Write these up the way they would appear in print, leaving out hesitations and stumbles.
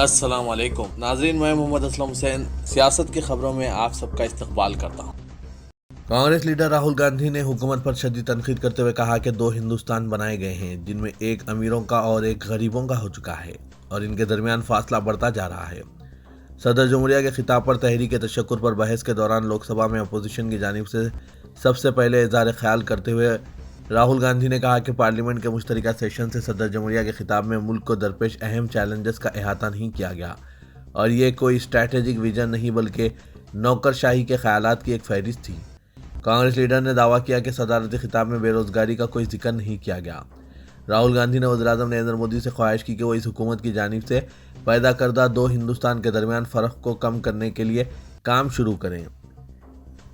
السلام علیکم ناظرین، میں محمد اسلم حسین سیاست کی خبروں میں آپ سب کا استقبال کرتا ہوں۔ کانگریس لیڈر راہل گاندھی نے حکومت پر شدید تنقید کرتے ہوئے کہا کہ 2 ہندوستان بنائے گئے ہیں، جن میں ایک امیروں کا اور ایک غریبوں کا ہو چکا ہے اور ان کے درمیان فاصلہ بڑھتا جا رہا ہے۔ صدر جمہوریہ کے خطاب پر تحریک تشکر پر بحث کے دوران لوک سبھا میں اپوزیشن کی جانب سے سب سے پہلے اظہار خیال کرتے ہوئے راہل گاندھی نے کہا کہ پارلیمنٹ کے مشترکہ سیشن سے صدر جمہوریہ کے خطاب میں ملک کو درپیش اہم چیلنجز کا احاطہ نہیں کیا گیا اور یہ کوئی اسٹریٹجک ویژن نہیں بلکہ نوکرشاہی کے خیالات کی ایک فہرست تھی۔ کانگریس لیڈر نے دعویٰ کیا کہ صدارتی خطاب میں بے روزگاری کا کوئی ذکر نہیں کیا گیا۔ راہل گاندھی نے وزیراعظم نریندر مودی سے خواہش کی کہ وہ اس حکومت کی جانب سے پیدا کردہ 2 ہندوستان کے درمیان فرق کو کم کرنے کے لیے کام شروع کریں۔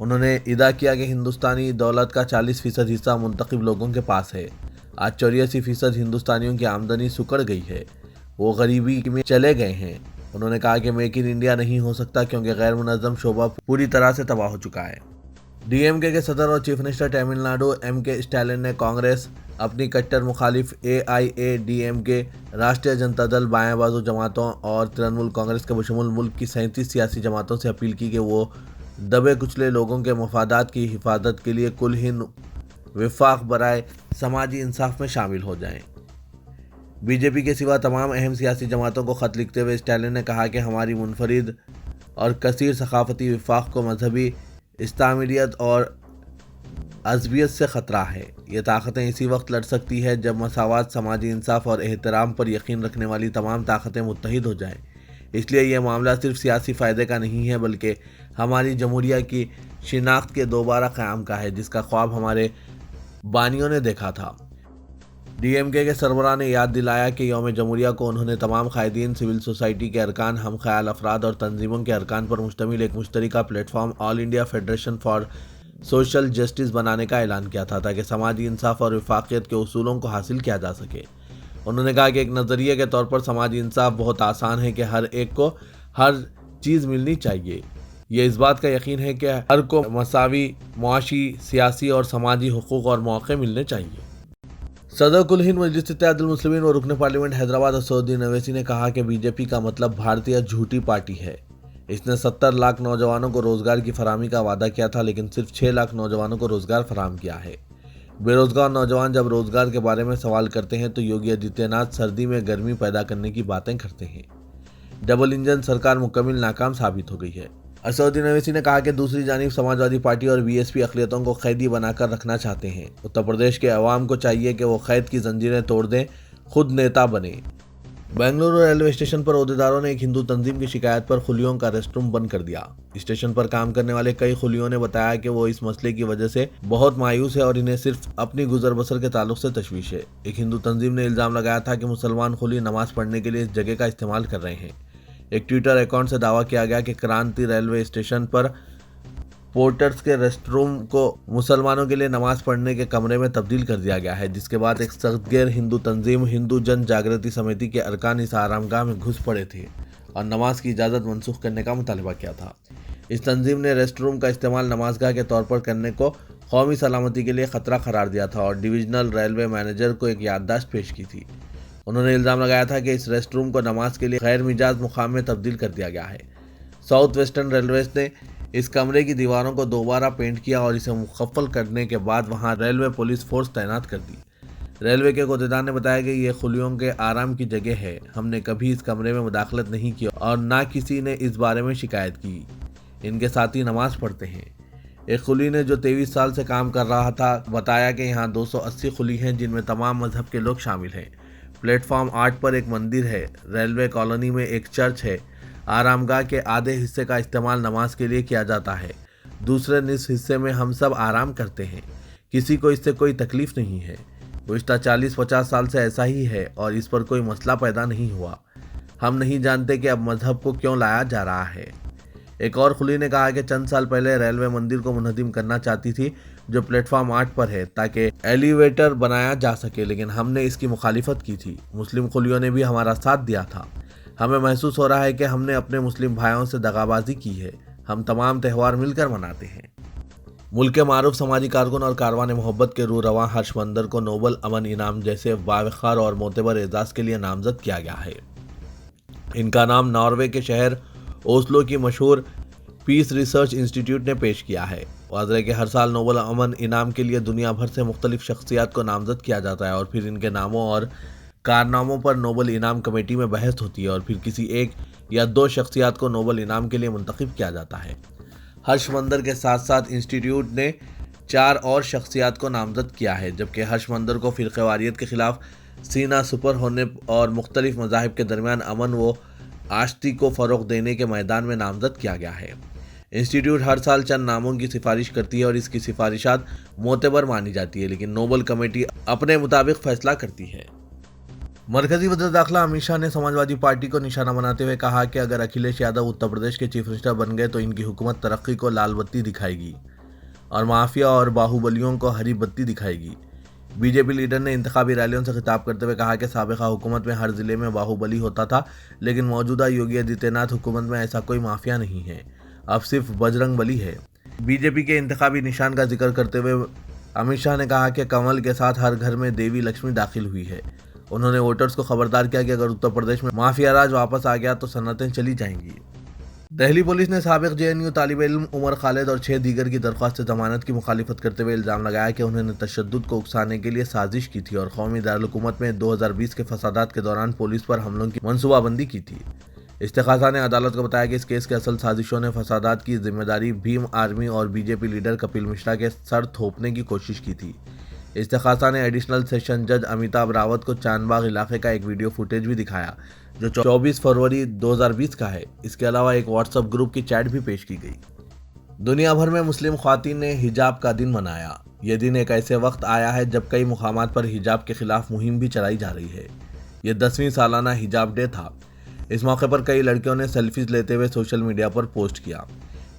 انہوں نے ادعا کیا کہ ہندوستانی دولت کا 40% حصہ منتخب لوگوں کے پاس ہے۔ آج 84% ہندوستانیوں کی آمدنی سکڑ گئی ہے، وہ غریبی میں چلے گئے ہیں۔ انہوں نے کہا کہ میک ان انڈیا نہیں ہو سکتا کیونکہ غیر منظم شعبہ پوری طرح سے تباہ ہو چکا ہے۔ ڈی ایم کے صدر اور chief minister Tamil Nadu M K Stalin نے کانگریس، اپنی کٹر مخالف اے آئی اے ڈی ایم کے، راشٹریہ جنتا دل، بائیں بازو جماعتوں اور ترنمول کانگریس کے بشمول ملک کی 37 سیاسی جماعتوں سے اپیل کی کہ وہ دبے کچلے لوگوں کے مفادات کی حفاظت کے لیے کل ہند وفاق برائے سماجی انصاف میں شامل ہو جائیں۔ بی جے پی کے سوا تمام اہم سیاسی جماعتوں کو خط لکھتے ہوئے اسٹالن نے کہا کہ ہماری منفرد اور کثیر ثقافتی وفاق کو مذہبی استعماریت اور عصبیت سے خطرہ ہے۔ یہ طاقتیں اسی وقت لڑ سکتی ہیں جب مساوات، سماجی انصاف اور احترام پر یقین رکھنے والی تمام طاقتیں متحد ہو جائیں۔ اس لیے یہ معاملہ صرف سیاسی فائدے کا نہیں ہے بلکہ ہماری جمہوریہ کی شناخت کے دوبارہ قیام کا ہے، جس کا خواب ہمارے بانیوں نے دیکھا تھا۔ ڈی ایم کے سربراہ نے یاد دلایا کہ یوم جمہوریہ کو انہوں نے تمام قائدین، سول سوسائٹی کے ارکان، ہم خیال افراد اور تنظیموں کے ارکان پر مشتمل ایک مشترکہ plate form all India federation for social justice بنانے کا اعلان کیا تھا تاکہ سماجی انصاف اور وفاقیت کے اصولوں کو حاصل کیا جا سکے۔ انہوں نے کہا کہ ایک نظریے کے طور پر سماجی انصاف بہت آسان ہے کہ ہر ایک کو ہر چیز ملنی چاہیے۔ یہ اس بات کا یقین ہے کہ ہر کو مساوی معاشی، سیاسی اور سماجی حقوق اور مواقع ملنے چاہیے۔ صدر کل ہند مجلس اتحاد المسلمین و رکن پارلیمنٹ حیدرآباد اسد الدین اویسی نے کہا کہ بی جے پی کا مطلب بھارتیہ جھوٹی پارٹی ہے۔ اس نے 70 لاکھ نوجوانوں کو روزگار کی فراہمی کا وعدہ کیا تھا لیکن صرف 6 لاکھ نوجوانوں کو روزگار فراہم کیا ہے۔ بے روزگار نوجوان جب روزگار کے بارے میں سوال کرتے ہیں تو یوگی آدتیہ ناتھ سردی میں گرمی پیدا کرنے کی باتیں کرتے ہیں۔ ڈبل انجن سرکار مکمل ناکام ثابت ہو گئی ہے۔ اسد الدین اویسی نے کہا کہ دوسری جانب سماجوادی پارٹی اور بی ایس پی اقلیتوں کو قیدی بنا کر رکھنا چاہتے ہیں۔ اتر پردیش کے عوام کو چاہیے کہ وہ قید کی زنجیریں توڑ دیں، خود نیتا بنیں۔ بنگلورو ریلوے اسٹیشن پر عہدیداروں نے ایک ہندو تنظیم کی شکایت پر خلیوں کا ریسٹ روم بند کر دیا۔ اسٹیشن پر کام کرنے والے کئی خلیوں نے بتایا کہ وہ اس مسئلے کی وجہ سے بہت مایوس ہے اور انہیں صرف اپنی گزر بسر کے تعلق سے تشویش ہے۔ ایک ہندو تنظیم نے الزام لگایا تھا کہ مسلمان خلی نماز پڑھنے کے لیے اس جگہ کا استعمال کر رہے ہیں۔ ایک ٹویٹر اکاؤنٹ سے دعویٰ کیا گیا کہ کرانتی ریلوے اسٹیشن پر پورٹرز کے ریسٹ روم کو مسلمانوں کے لیے نماز پڑھنے کے کمرے میں تبدیل کر دیا گیا ہے، جس کے بعد ایک سخت غیر ہندو تنظیم ہندو جن جاگرتی سمیتی کے ارکان اس آرامگاہ میں گھس پڑے تھے اور نماز کی اجازت منسوخ کرنے کا مطالبہ کیا تھا۔ اس تنظیم نے ریسٹ روم کا استعمال نمازگاہ کے طور پر کرنے کو قومی سلامتی کے لیے خطرہ قرار دیا تھا اور ڈویژنل ریلوے مینیجر کو ایک یادداشت پیش کی تھی۔ انہوں نے الزام لگایا تھا کہ اس ریسٹ روم کو نماز کے لیے غیر مجاز مقام میں تبدیل کر دیا گیا ہے۔ ساؤتھ ویسٹرن ریلویز نے اس کمرے کی دیواروں کو دوبارہ پینٹ کیا اور اسے مقفل کرنے کے بعد وہاں ریلوے پولیس فورس تعینات کر دی۔ ریلوے کے عہدیدار نے بتایا کہ یہ خلیوں کے آرام کی جگہ ہے، ہم نے کبھی اس کمرے میں مداخلت نہیں کی اور نہ کسی نے اس بارے میں شکایت کی۔ ان کے ساتھی نماز پڑھتے ہیں۔ ایک خلی نے جو 23 سال سے کام کر رہا تھا بتایا کہ یہاں 280 خلی ہیں جن میں تمام مذہب کے لوگ شامل ہیں۔ پلیٹ فارم 8 پر ایک مندر ہے، ریلوے کالونی میں ایک چرچ ہے۔ آرامگاہ کے آدھے حصے کا استعمال نماز کے لیے کیا جاتا ہے، دوسرے نصف حصے میں ہم سب آرام کرتے ہیں، کسی کو اس سے کوئی تکلیف نہیں ہے۔ گزشتہ 40-50 سال سے ایسا ہی ہے اور اس پر کوئی مسئلہ پیدا نہیں ہوا۔ ہم نہیں جانتے کہ اب مذہب کو کیوں لایا جا رہا ہے۔ ایک اور خلی نے کہا کہ چند سال پہلے ریلوے مندر کو منہدم کرنا چاہتی تھی جو پلیٹ فارم 8 پر ہے تاکہ ایلیویٹر بنایا جا سکے، لیکن ہم نے اس کی مخالفت کی تھی۔ مسلم خلیوں نے بھی ہمارا ساتھ دیا تھا۔ ہمیں محسوس ہو رہا ہے کہ ہم نے اپنے مسلم بھائیوں سے دغابازی کی ہے۔ ہم تمام تہوار مل کر مناتے ہیں۔ ملک کے معروف سماجی کارکن اور کاروان محبت کے روح رواں ہرش مندر کو نوبل امن انعام جیسے باوقار اور معتبر اعزاز کے لیے نامزد کیا گیا ہے۔ इनका नाम नॉर्वे के शहर ओस्लो की मशहूर पीस रिसर्च इंस्टीट्यूट ने पेश किया है। वाज़ेह कि हर साल नोबेल अमन इनाम के लिए दुनिया भर से मुख्तलिफ शख्सियात को नामजद किया जाता है और फिर इनके नामों और कारनामों पर नोबेल इनाम कमेटी में बहस होती है और फिर किसी एक या दो शख्सियात को नोबेल इनाम के लिए मुंतखब किया जाता है। हर्षमंदर के साथ साथ इंस्टीट्यूट ने 4 और शख्सियात को नामजद किया है, जबकि हर्षमंदर को फ़िरक़ेवारियत के ख़िलाफ़ सीना सुपर होने और मुख्तलिफ मज़ाहिब के दरमियान अमन व आश्ती को फ़रोग़ देने के मैदान में नामजद किया गया है। इंस्टीट्यूट हर साल चंद नामों की सिफारिश करती है और इसकी सिफारिशात मोतबर मानी जाती है, लेकिन नोबेल कमेटी अपने मुताबिक फ़ैसला करती है। मरकजी वज़ीर दाखिला अमित शाह ने समाजवादी पार्टी को निशाना बनाते हुए कहा कि अगर अखिलेश यादव उत्तर प्रदेश के चीफ मिनिस्टर बन गए तो इनकी हुकूमत तरक्की को लाल बत्ती दिखाएगी और माफिया और बाहुबलियों को हरी बत्ती दिखाएगी। बीजेपी लीडर ने इंतखाबी रैलियों से खिताब करते हुए कहा कि साबिका हुकूमत में हर जिले में बाहुबली होता था, लेकिन मौजूदा योगी आदित्यनाथ हुकूमत में ऐसा कोई माफिया नहीं है, अब सिर्फ बजरंग बली है। बीजेपी के इंतखाबी निशान का जिक्र करते हुए अमित शाह ने कहा कि कमल के साथ हर घर में देवी लक्ष्मी दाखिल हुई है। उन्होंने वोटर्स को खबरदार किया कि अगर उत्तर प्रदेश में माफिया राज वापस आ गया तो सन्नतें चली जाएंगी। दिल्ली पुलिस ने साबिक जेएनयू तालिब इल्म उमर खालिद और 6 दीगर की दरख्वास्त जमानत की मुखालिफत करते हुए इल्ज़ाम लगाया कि उन्होंने तशद्दुद को उकसाने के लिए साजिश की थी और कौमी दारुल-हुकूमत में 2020 के फसादात के दौरान पुलिस पर हमलों की मनसूबाबंदी की थी। इस्तिग़ासा ने अदालत को बताया कि इस केस के असल साजिशों ने फसादात की जिम्मेदारी भीम आर्मी और बीजेपी लीडर कपिल मिश्रा के सर थोपने की कोशिश की थी। इस्तिग़ासा ने एडिशनल सेशन जज अमिताभ रावत को चांदबाग इलाके का एक वीडियो फुटेज भी दिखाया जो 24 फरवरी 2020 का है। इसके अलावा एक व्हाट्सएप ग्रुप की चैट भी पेश की गई। दुनिया भर में मुस्लिम ख्वातीन ने हिजाब का दिन मनाया। यह दिन एक ऐसे वक्त आया है जब कई मुकामात पर हिजाब के खिलाफ मुहिम भी चलाई जा रही है। यह 10वीं सालाना हिजाब डे था। इस मौके पर कई लड़कियों ने सेल्फीज लेते हुए सोशल मीडिया पर पोस्ट किया।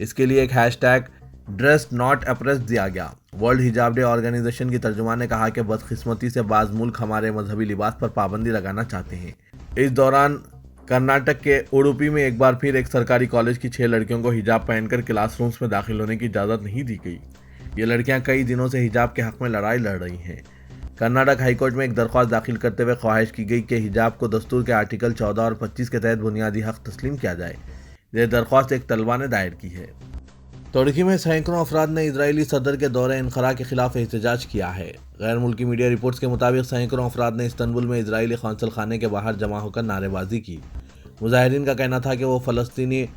इसके लिए एक हैशटैग ड्रेस नॉट अप्रेस दिया गया। वर्ल्ड हिजाब डे ऑर्गेनाइजेशन की तर्जुमान ने कहा कि बदकिस्मती से बाज़ मुल्क हमारे मजहबी लिबास पर पाबंदी लगाना चाहते हैं। इस दौरान कर्नाटक के उडुपी में एक बार फिर एक सरकारी कॉलेज की 6 लड़कियों को हिजाब पहनकर क्लासरूम्स में दाखिल होने की इजाज़त नहीं दी गई। ये लड़कियां कई दिनों से हिजाब के हक़ में लड़ाई लड़ रही हैं। कर्नाटक हाईकोर्ट में एक दरख्वास्त दाखिल करते हुए ख्वाहिश की गई कि हिजाब को दस्तूर के आर्टिकल 14 और 25 के तहत बुनियादी हक़ तस्लीम किया जाए। यह दरख्वास्त एक तलबा ने दायर की है। तुर्की में सैकड़ों अफराद ने इजरायली सदर के दौरे इनखरा के खिलाफ एहतजाज किया है। गैर मुल्की मीडिया रिपोर्ट्स के मुताबिक सैकड़ों अफराद ने इस्तांबुल में इजरायली कौंसल खाने के बाहर जमा होकर नारेबाजी की। मुजाहिरीन का कहना था कि वो फ़लस्तीनी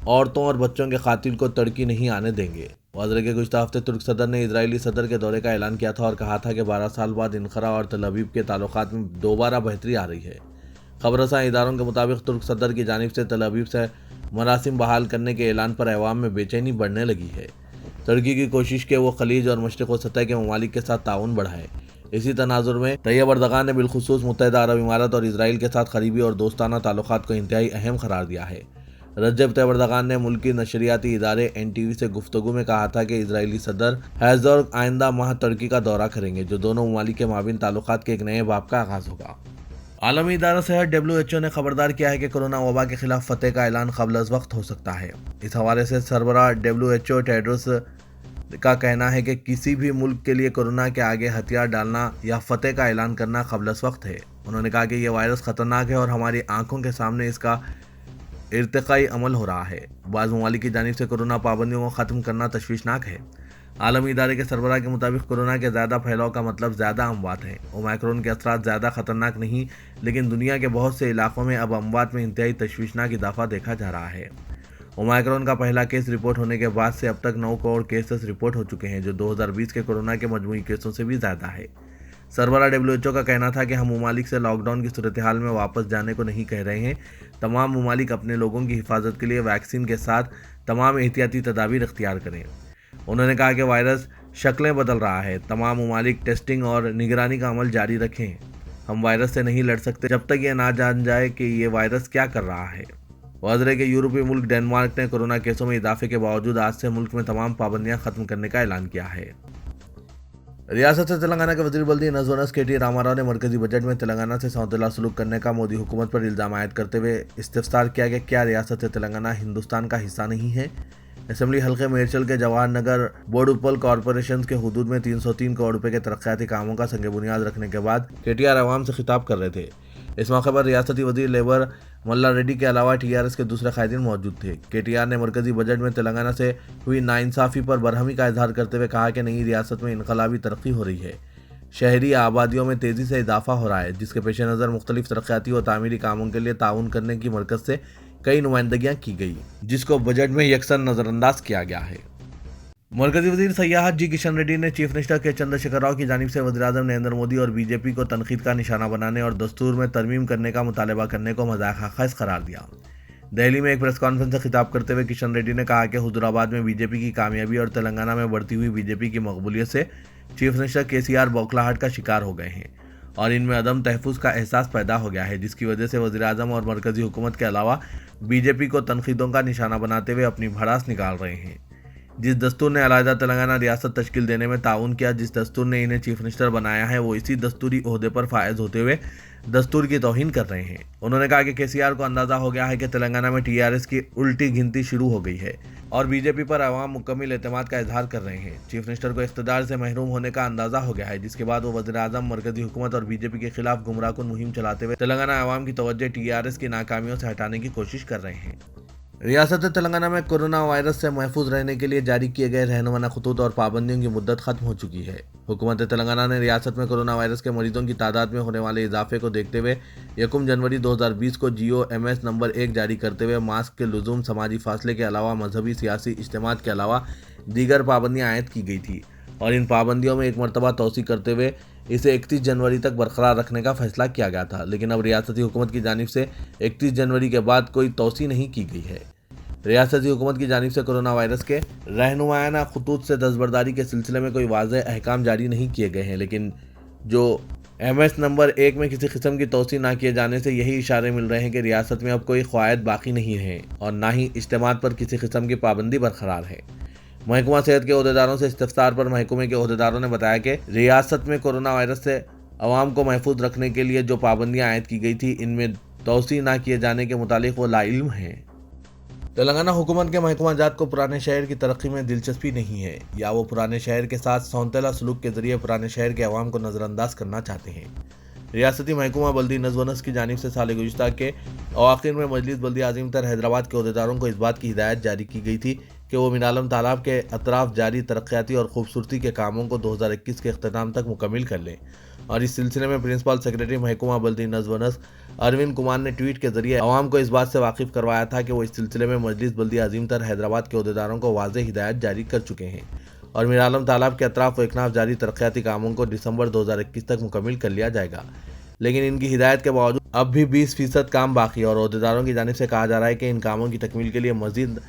औरतों और बच्चों के कातिल को तुर्की नहीं आने देंगे। वाज़ेह के गुज़श्ता हफ्ते तुर्क सदर ने इजरायली सदर के दौरे का ऐलान किया था और कहा था कि 12 साल बाद इनखरा और तल अवीव के ताल्लुकात में दोबारा बेहतरी आ रही है। खबरसां इदारों के मुताबिक तुर्क सदर की जानिब से तल अवीव से मरासिम बहाल करने के ऐलान पर अवाम में बेचैनी बढ़ने लगी है। तुर्की की कोशिश के वो खलीज और मशरिक़ व सतह के ममालिक के साथ ताउन बढ़ाए। इसी तनाजुर में तैयब अर्दगान ने बिलखुसूस मुत्तहिदा अरब इमारात और इसराइल के साथ करीबी और दोस्ताना ताल्लुकात को इंतहाई अहम करार दिया है। रजब तैयब अर्दगान ने मुल्क की नशरियाती इदारे NTV से गुफ्तगू में कहा था कि इजरायली सदर हेज़ोग आइंदा माह तुर्की का दौरा करेंगे, जो दोनों ममालिक के माबिन ताल्लुकात के एक नए बाब का आगाज़ होगा। आलमी इदारा सेहत WHO ने खबरदार किया है कि कोरोना वबा के खिलाफ फतेह का ऐलान क़ब्ल अज़ वक्त हो सकता है। इस हवाले से सरबराह WHO टेड्रोस का कहना है कि किसी भी मुल्क के लिए कोरोना के आगे हथियार डालना या फतेह का ऐलान करना क़ब्ल अज़ वक्त है। उन्होंने कहा कि यह वायरस ख़तरनाक है और हमारी आंखों के सामने इसका इर्तिकाई अमल हो रहा है। बाज़ ममालिक की जानिब से कोरोना पाबंदियों को ख़त्म करना तशवीशनाक है। आलमी इदारे के सरबराह के मुताबिक कोरोना के ज़्यादा फैलाव का मतलब ज़्यादा अमवात है। ओमाइक्रॉन के असरात ज़्यादा ख़तरनाक नहीं, लेकिन दुनिया के बहुत से इलाकों में अब अमवात में इंतहाई तशवीशनाक इजाफा देखा जा रहा है। ओमाइक्रॉन का पहला केस रिपोर्ट होने के बाद से अब तक 9 करोड़ केसेस रिपोर्ट हो चुके हैं, जो 2020 के कोरोना के मजमूई केसों से भी ज़्यादा है। सरबराह WHO का कहना था कि हम ममालिक से लॉकडाउन की सूरत हाल में वापस जाने को नहीं कह रहे हैं। तमाम ममालिक अपने लोगों की हिफाजत के लिए वैक्सीन के साथ तमाम एहतियाती तदाबीर इख्तियार करें। उन्होंने कहा कि वायरस शक्लें बदल रहा है। तमाम ममालिक टेस्टिंग और निगरानी का अमल जारी रखें। हम वायरस से नहीं लड़ सकते जब तक ये ना जान जाए कि ये वायरस क्या कर रहा है। वाज़ेह के यूरोपीय मुल्क डेनमार्क ने कोरोना केसों में इजाफे के बावजूद आज से मुल्क में तमाम पाबंदियां खत्म करने का ऐलान किया है। रियासत तेलंगाना के वज़ीर बल्दी नज़ोनस KT रामाराव ने मरकजी बजट में तेलंगाना से सौतेला सलूक करने का मोदी हुकूमत पर इल्ज़ाम आयद करते हुए इस्तिफ़सार किया कि क्या रियासत तेलंगाना हिंदुस्तान का हिस्सा नहीं है। असेंबली हल्के मेरचल के जवाहर नगर बोडुप्पल कॉरपोरेशन के हुदूद में 303 करोड़ रुपए के तरक्याती कामों का संग बुनियाद रखने के बाद KTR आवाम से खिताब कर रहे थे। इस मौके पर रियासती वजीर लेबर मल्ला रेड्डी के अलावा टीआरएस के दूसरे कायदीन मौजूद थे। केटीआर ने मरकजी बजट में तेलंगाना से हुई नाइंसाफी पर बरहमी का इजहार करते हुए कहा कि नई रियासत में इनकलाबी तरक्की हो रही है। शहरी आबादियों में तेजी से इजाफा हो रहा है, जिसके पेश नज़र मुख्तलिफ तरक्याती और तामीरी कामों के लिए ताउन करने की मरकज से कई नुमाइंदगियाँ की गई, जिसको बजट में यकसन नज़रअंदाज किया गया है। मरकजी वजीर सयाहत जी किशन रेड्डी ने चीफ मिनिस्टर के चंद्रशेखर राव की जानिब से वज़ीर-ए-आज़म नरेंद्र मोदी और बीजेपी को तनकीद का निशाना बनाने और दस्तूर में तरमीम करने का मुतालबा करने को मज़ाक़ करार दिया। दिल्ली में एक प्रेस कॉन्फ्रेंस से खिताब करते हुए किशन रेड्डी ने कहा कि हुजूराबाद में बीजेपी की कामयाबी और तेलंगाना में बढ़ती हुई बीजेपी की मकबूलियत से चीफ मिनिस्टर केसीआर बौखलाहट का शिकार हो गए हैं और इनमें अदम तहफ़्फ़ुज़ का एहसास पैदा हो गया है, जिसकी वजह से वज़ीर-ए-आज़म और मरकजी हुकूमत के अलावा बीजेपी को तनकीदों का निशाना बनाते हुए अपनी भड़ास निकाल रहे हैं। जिस दस्तूर ने अलहदा तेलंगाना रियासत तश्कील देने में ताउन किया, जिस दस्तूर ने इन्हें चीफ मिनिस्टर बनाया है, वो इसी दस्तूरी ओहदे पर फायज होते हुए दस्तूर की तौहीन कर रहे हैं। उन्होंने कहा कि केसीआर को अंदाज़ा हो गया है कि तेलंगाना में टीआरएस की उल्टी गिनती शुरू हो गई है और बीजेपी पर अवाम मुकम्मल एतमाद का इजहार कर रहे हैं। चीफ मिनिस्टर को इख्तिदार से महरूम होने का अंदाज़ा हो गया है, जिसके बाद वो वज़ीर-ए-आज़म, मरकजी हुकूमत और बीजेपी के खिलाफ गुमराहकुन मुहिम चलाते हुए तेलंगाना अवाम की तवज्जो टीआरएस की नाकामियों से हटाने की कोशिश कर रहे हैं। रियासत तेलंगाना में कोरोना वायरस से महफूज रहने के लिए जारी किए गए रहनुमा खतूत और पाबंदियों की मुद्दत खत्म हो चुकी है। हुकूमत तेलंगाना ने रियासत में कोरोना वायरस के मरीजों की तादाद में होने वाले इजाफे को देखते हुए 1 जनवरी 2020 को GOMS नंबर 1 जारी करते हुए मास्क के लुज़ूम, समाजी फासले के अलावा मजहबी सियासी इज्तिमात के अलावा दीगर पाबंदियाँ आयद की गई थी और इन पाबंदियों में एक मरतबा तोसी करते हुए इसे 31 जनवरी तक बरकरार रखने का फैसला किया गया था। लेकिन अब रियासती हुकूमत की जानिब से 31 जनवरी के बाद कोई तोसी नहीं की गई है। रियासती हुकूमत की जानिब से कोरोना वायरस के रहनुमायाना खतूत से दस्तबरदारी के सिलसिले में कोई वाज़ेह अहकाम जारी नहीं किए गए हैं, लेकिन जो MS नंबर 1 में किसी किस्म की तोसी ना किए जाने से यही इशारे मिल रहे हैं कि रियासत में अब कोई क़वायद बाकी नहीं है और ना ही इज्तिमात पर किसी किस्म की पाबंदी बरकरार है। महकमा सेहत के अहदेदारों से इस्तफसार पर महकमे के अहदेदारों ने बताया कि रियासत में कोरोना वायरस से अवाम को महफूज रखने के लिए जो पाबंदियाँ आयद की गई थी, इनमें तोसी ना किए जाने के मुतालिक वो लाइल्म हैं। तेलंगाना हुकूमत के महकमा जात को पुराने शहर की तरक्की में दिलचस्पी नहीं है या वो पुराने शहर के साथ सौंतेला सलूक के जरिए पुराने शहर के अवाम को नज़रअंदाज करना चाहते हैं। रियासती महकमा बल्दी नज़्म की जानिब से साल गुज़िश्ता के अवाखिर में मजलिस बल्दी-ए-आज़म तर हैदराबाद के अहदेदारों को इस बात की हिदायत जारी की गई थी कि वो मीनालम तालाब के अतराफ जारी तरक्याती और खूबसूरती के कामों को 2021 के अख्ताम तक मुकम्मिल कर लें और इस सिलसिले में प्रिंसिपल सेक्रेटरी महकमा बल्दी नज़्म अरविंद कुमार ने ट्वीट के जरिए अवाम को इस बात से वाकिफ करवाया था कि वो इस सिलसिले में मजलिस बल्दी-ए-आज़म तर हैदराबाद के अहदेदारों को वाज़ेह हिदायत जारी कर चुके हैं और मीनालम तालाब के अतराफ व इकनाफ जारी तरक्याती कामों को दिसंबर 2021 तक मुकम्मिल कर लिया जाएगा। लेकिन इनकी हिदायत के बावजूद अब भी 20% काम बाकी और अहदेदारों की जानिब से कहा जा रहा है कि इन कामों की तकमील के लिए मज़ीद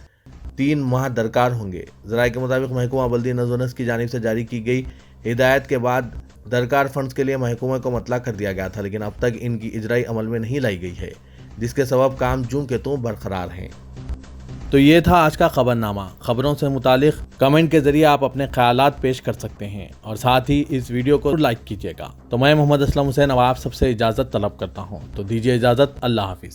3 माह दरकार होंगे। ज़राए के मुताबिक महकमा बल्दी नज़्म की जानिब से जारी की गई हिदायत के बाद दरकार फंड्स के लिए महकमा को मतला कर दिया गया था, लेकिन अब तक इनकी इजराई अमल में नहीं लाई गई है, जिसके सबब काम जूं के त्यों बरकरार हैं। तो ये था आज का खबरनामा। खबरों से मुतालिक कमेंट के जरिए आप अपने ख्यालात पेश कर सकते हैं और साथ ही इस वीडियो को लाइक कीजिएगा। तो मैं मोहम्मद असलम हुसैन अब आप सबसे इजाज़त तलब करता हूँ, तो दीजिए इजाज़त। अल्लाह हाफिज़।